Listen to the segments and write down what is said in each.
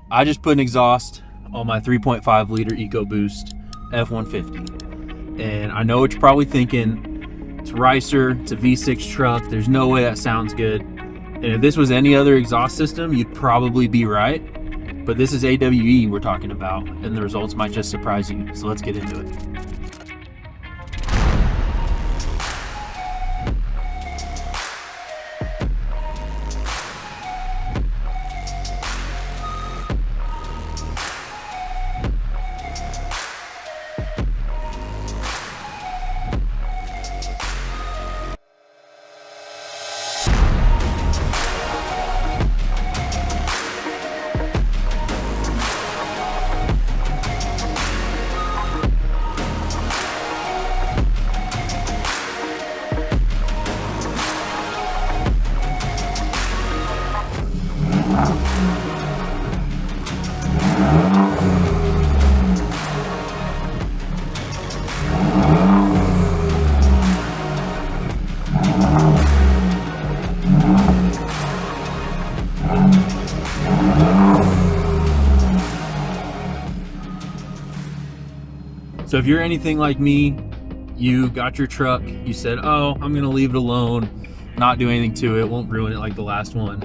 I just put an exhaust on my 3.5 liter EcoBoost F150. And I know what you're probably thinking. It's Ricer, it's a V6 truck. There's no way that sounds good. And if this was any other exhaust system, you'd probably be right. But this is AWE we're talking about, and the results might just surprise you. So let's get into it. So if you're anything like me, you got your truck, you said, oh, I'm gonna leave it alone, not do anything to it, won't ruin it like the last one.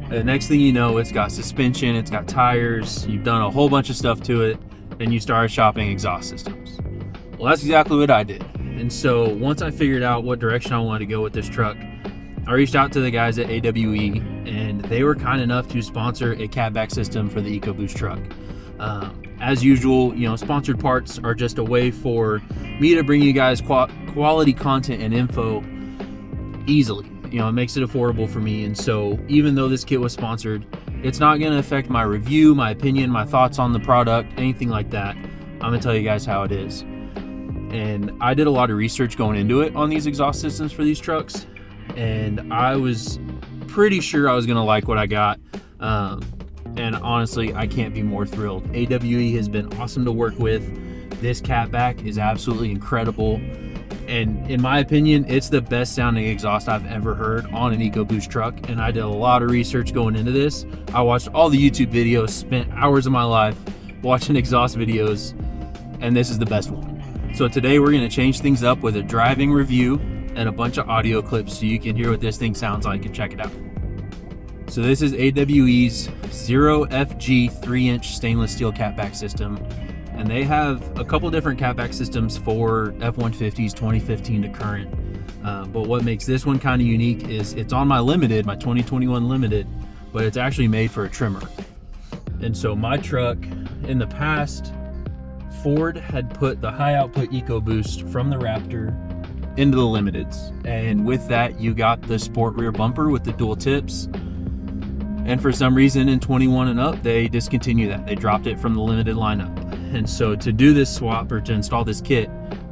And the next thing you know, it's got suspension, it's got tires, you've done a whole bunch of stuff to it, and you started shopping exhaust systems. Well, that's exactly what I did. And so once I figured out what direction I wanted to go with this truck, I reached out to the guys at AWE, and they were kind enough to sponsor a catback system for the EcoBoost truck. As usual, sponsored parts are just a way for me to bring you guys quality content and info easily. It makes it affordable for me. And so even though this kit was sponsored, it's not going to affect my review, my opinion, my thoughts on the product, anything like that. I'm going to tell you guys how it is. And I did a lot of research going into it on these exhaust systems for these trucks, and I was pretty sure I was going to like what I got. And honestly, I can't be more thrilled. AWE has been awesome to work with. This catback is absolutely incredible. And in my opinion, it's the best sounding exhaust I've ever heard on an EcoBoost truck. And I did a lot of research going into this. I watched all the YouTube videos, spent hours of my life watching exhaust videos, and this is the best one. So today we're gonna change things up with a driving review and a bunch of audio clips so you can hear what this thing sounds like and check it out. So this is AWE's 0FG 3-inch stainless steel catback system, and they have a couple different catback systems for F-150s 2015 to current. But what makes this one kind of unique is it's on my Limited, my 2021 Limited, but it's actually made for a Tremor. And so my truck, in the past, Ford had put the high output EcoBoost from the Raptor into the Limiteds, and with that you got the sport rear bumper with the dual tips. And for some reason in 21 and up, they discontinued that. They dropped it from the Limited lineup. And so to do this swap, or to install this kit,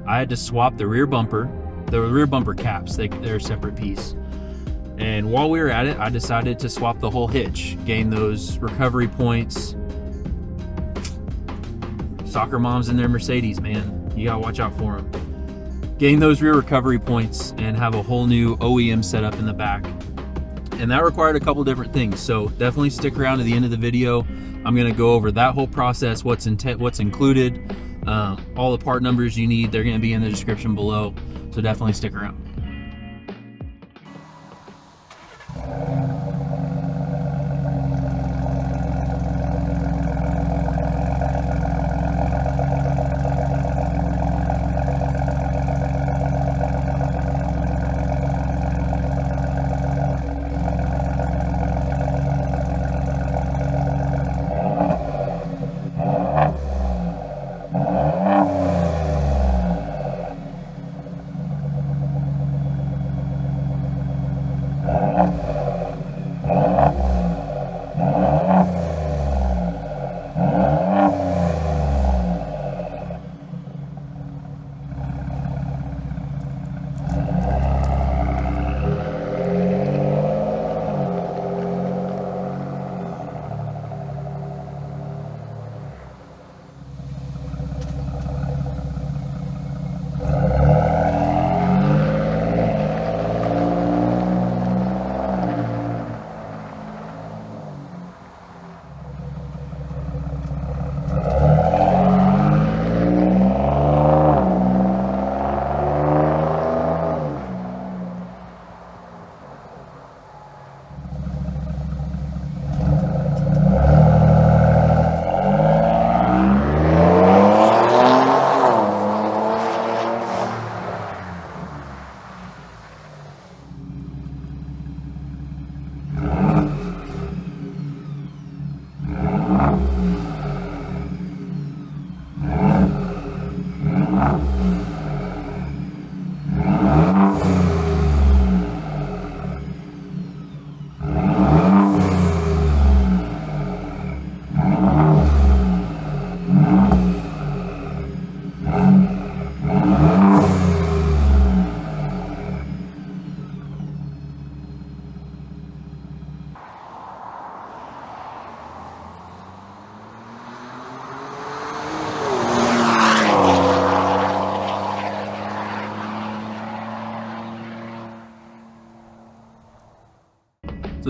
I had to swap the rear bumper caps. They're a separate piece. And while we were at it, I decided to swap the whole hitch, gain those recovery points. Soccer moms in their Mercedes, man, you gotta watch out for them. Gain those rear recovery points and have a whole new OEM setup in the back. And that required a couple different things, so definitely stick around to the end of the video. I'm going to go over that whole process, what's included, all the part numbers you need. They're going to be in the description below, so definitely stick around.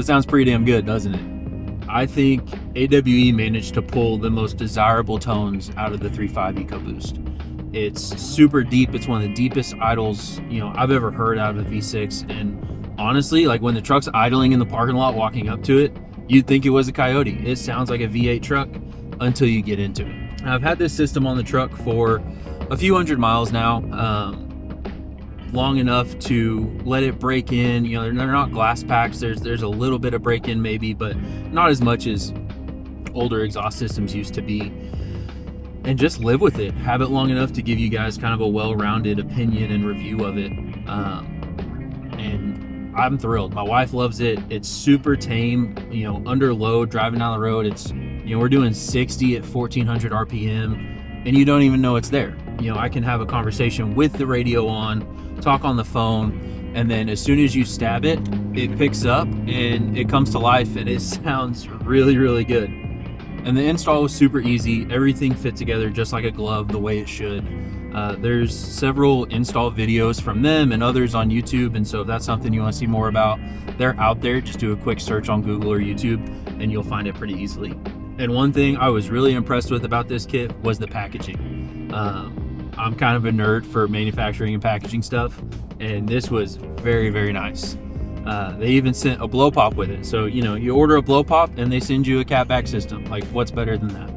That sounds pretty damn good, doesn't it? I think AWE managed to pull the most desirable tones out of the 3.5 Ecoboost. It's super deep. It's one of the deepest idles, I've ever heard out of a V6. And honestly, like when the truck's idling in the parking lot walking up to it, you'd think it was a Coyote. It sounds like a V8 truck until you get into it. I've had this system on the truck for a few hundred miles now, long enough to let it break in. They're not glass packs. There's a little bit of break in maybe, but not as much as older exhaust systems used to be. And just live with it. Have it long enough to give you guys kind of a well-rounded opinion and review of it. And I'm thrilled. My wife loves it. It's super tame, under load, driving down the road. It's, we're doing 60 at 1400 RPM and you don't even know it's there. I can have a conversation with the radio on, talk on the phone, and then as soon as you stab it, it picks up and it comes to life and it sounds really, really good. And the install was super easy. Everything fit together just like a glove, the way it should. There's several install videos from them and others on YouTube, and so if that's something you want to see more about, they're out there. Just do a quick search on Google or YouTube and you'll find it pretty easily. And one thing I was really impressed with about this kit was the packaging. I'm kind of a nerd for manufacturing and packaging stuff, and this was very, very nice. They even sent a blow pop with it. So, you order a blow pop and they send you a catback system. Like, what's better than that?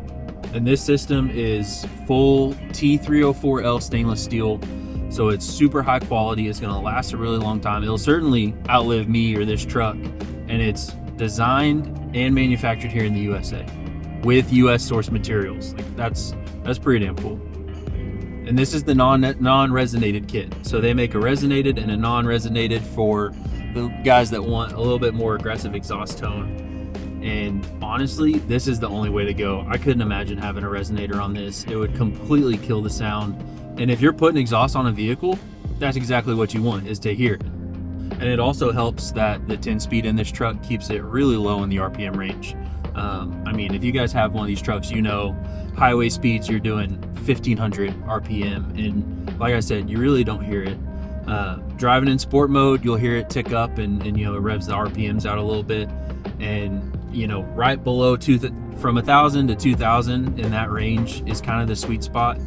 And this system is full T304L stainless steel. So it's super high quality. It's going to last a really long time. It'll certainly outlive me or this truck. And it's designed and manufactured here in the USA with US source materials. Like, that's pretty damn cool. And this is the non-resonated kit. So they make a resonated and a non-resonated for the guys that want a little bit more aggressive exhaust tone. And honestly, this is the only way to go. I couldn't imagine having a resonator on this. It would completely kill the sound. And if you're putting exhaust on a vehicle, that's exactly what you want, is to hear it. And it also helps that the 10-speed in this truck keeps it really low in the RPM range. If you guys have one of these trucks, highway speeds, you're doing 1500 RPM. And like I said, you really don't hear it. Driving in sport mode, you'll hear it tick up and it revs the RPMs out a little bit. And, right below from 1,000 to 2,000 in that range is kind of the sweet spot.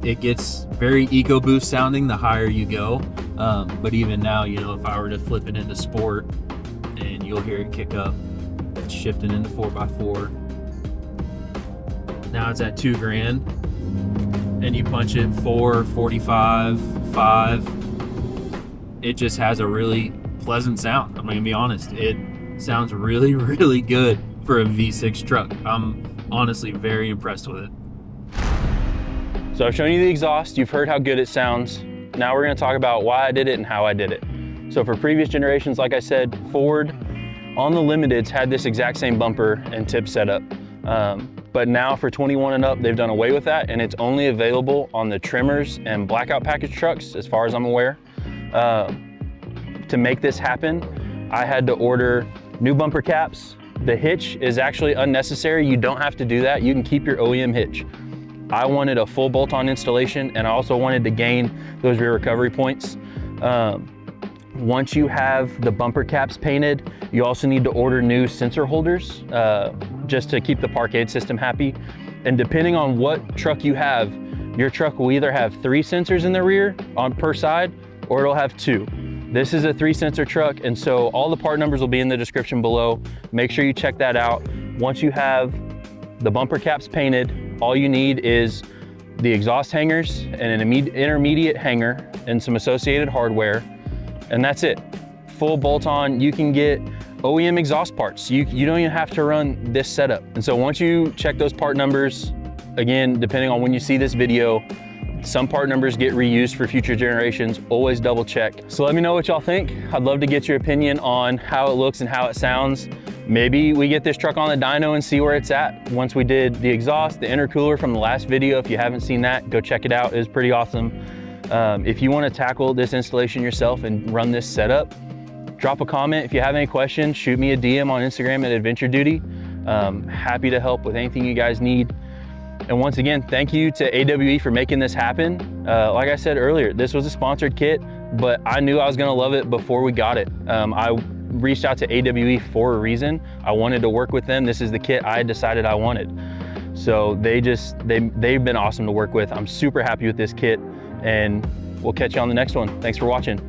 It gets very EcoBoost sounding the higher you go. But even now, if I were to flip it into sport, and you'll hear it kick up, it's shifting into 4x4. Now it's at $2,000, and you punch it 4, 45, 5. It just has a really pleasant sound. I'm gonna be honest. It sounds really, really good for a V6 truck. I'm honestly very impressed with it. So I've shown you the exhaust. You've heard how good it sounds. Now we're gonna talk about why I did it and how I did it. So for previous generations, like I said, Ford on the Limiteds had this exact same bumper and tip setup. But now for 21 and up, they've done away with that, and it's only available on the Tremors and Blackout package trucks, as far as I'm aware. To make this happen, I had to order new bumper caps. The hitch is actually unnecessary. You don't have to do that. You can keep your OEM hitch. I wanted a full bolt-on installation, and I also wanted to gain those rear recovery points. Once you have the bumper caps painted, you also need to order new sensor holders just to keep the park aid system happy. And depending on what truck you have, your truck will either have 3 sensors in the rear per side, or it'll have 2. This is a 3-sensor truck, and so all the part numbers will be in the description below. Make sure you check that out. Once you have the bumper caps painted, all you need is the exhaust hangers and an intermediate hanger and some associated hardware, and that's it. Full bolt-on. You can get OEM exhaust parts. You don't even have to run this setup. And so once you check those part numbers, again, depending on when you see this video, some part numbers get reused for future generations. Always double check. So let me know what y'all think. I'd love to get your opinion on how it looks and how it sounds. Maybe we get this truck on the dyno and see where it's at. Once we did the exhaust, the intercooler from the last video, if you haven't seen that, go check it out. It was pretty awesome. If you want to tackle this installation yourself and run this setup, drop a comment. If you have any questions, shoot me a DM on Instagram at Adventure Duty. Happy to help with anything you guys need. And once again, thank you to AWE for making this happen. Like I said earlier, this was a sponsored kit, but I knew I was gonna love it before we got it. I reached out to AWE for a reason. I wanted to work with them. This is the kit I decided I wanted. So they've been awesome to work with. I'm super happy with this kit, and we'll catch you on the next one. Thanks for watching.